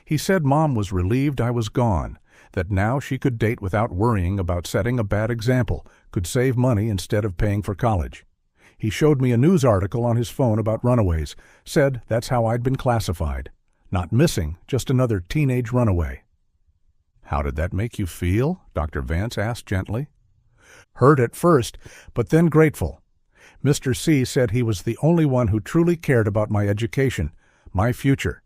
He said Mom was relieved I was gone, that now she could date without worrying about setting a bad example, could save money instead of paying for college. He showed me a news article on his phone about runaways, said that's how I'd been classified. Not missing, just another teenage runaway. How did that make you feel? Dr. Vance asked gently. Hurt at first, but then grateful. Mr. C said he was the only one who truly cared about my education, my future.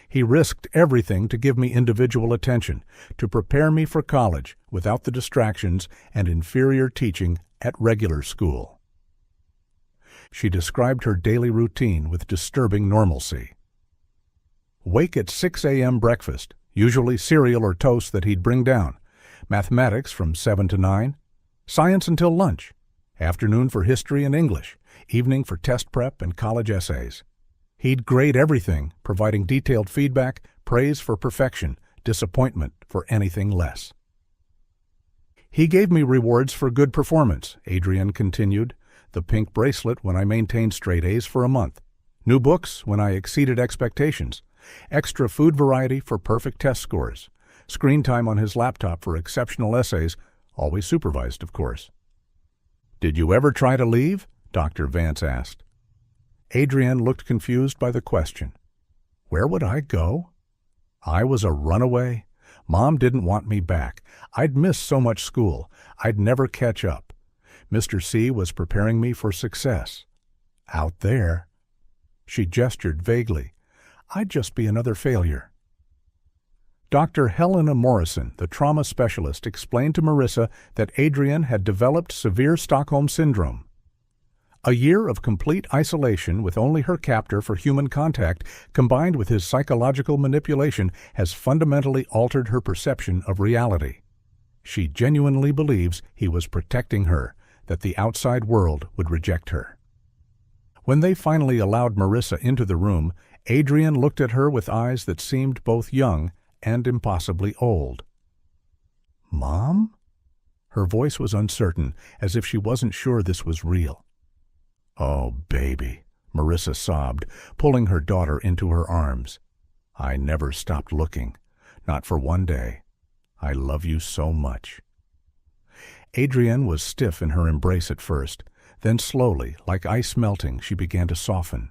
He risked everything to give me individual attention, to prepare me for college without the distractions and inferior teaching at regular school. She described her daily routine with disturbing normalcy. Wake at 6 a.m. breakfast, usually cereal or toast that he'd bring down. Mathematics from 7 to 9. Science until lunch. Afternoon for history and English. Evening for test prep and college essays. He'd grade everything, providing detailed feedback, praise for perfection, disappointment for anything less. He gave me rewards for good performance, Adrienne continued. The pink bracelet when I maintained straight A's for a month. New books when I exceeded expectations. Extra food variety for perfect test scores. Screen time on his laptop for exceptional essays, always supervised, of course. Did you ever try to leave? Dr. Vance asked. Adrienne looked confused by the question. Where would I go? I was a runaway. Mom didn't want me back. I'd missed so much school. I'd never catch up. Mr. C was preparing me for success. Out there. She gestured vaguely. I'd just be another failure. Dr. Helena Morrison, the trauma specialist, explained to Marissa that Adrienne had developed severe Stockholm Syndrome. A year of complete isolation with only her captor for human contact, combined with his psychological manipulation, has fundamentally altered her perception of reality. She genuinely believes he was protecting her, that the outside world would reject her. When they finally allowed Marissa into the room, Adrienne looked at her with eyes that seemed both young and impossibly old. Mom? Her voice was uncertain, as if she wasn't sure this was real. Oh, baby, Marissa sobbed, pulling her daughter into her arms. I never stopped looking, not for one day. I love you so much. Adrienne was stiff in her embrace at first, then slowly, like ice melting, she began to soften.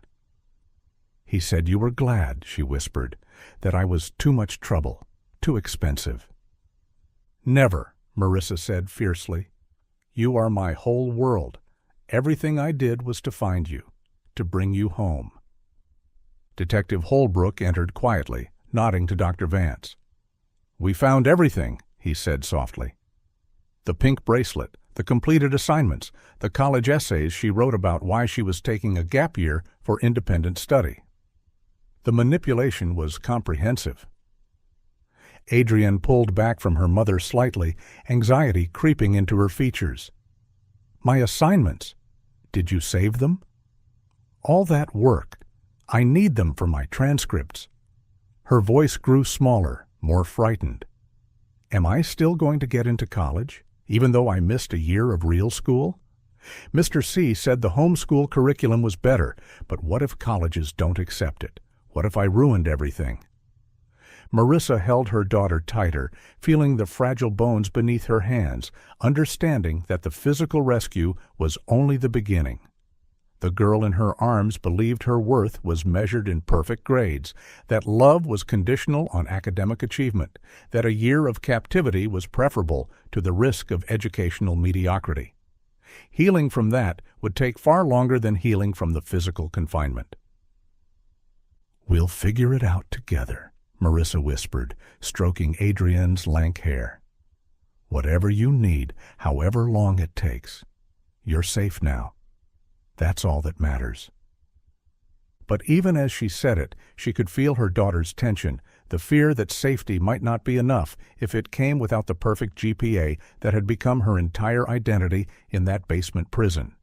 He said you were glad, she whispered, that I was too much trouble, too expensive. Never, Marissa said fiercely. You are my whole world. Everything I did was to find you, to bring you home. Detective Holbrook entered quietly, nodding to Dr. Vance. We found everything, he said softly. The pink bracelet, the completed assignments, the college essays she wrote about why she was taking a gap year for independent study. The manipulation was comprehensive. Adrienne pulled back from her mother slightly, anxiety creeping into her features. My assignments. Did you save them? All that work. I need them for my transcripts. Her voice grew smaller, more frightened. Am I still going to get into college, even though I missed a year of real school? Mr. C said the homeschool curriculum was better, but what if colleges don't accept it? What if I ruined everything? Marissa held her daughter tighter, feeling the fragile bones beneath her hands, understanding that the physical rescue was only the beginning. The girl in her arms believed her worth was measured in perfect grades, that love was conditional on academic achievement, that a year of captivity was preferable to the risk of educational mediocrity. Healing from that would take far longer than healing from the physical confinement. We'll figure it out together, Marissa whispered, stroking Adrienne's lank hair. Whatever you need, however long it takes. You're safe now. That's all that matters. But even as she said it, she could feel her daughter's tension, the fear that safety might not be enough if it came without the perfect GPA that had become her entire identity in that basement prison.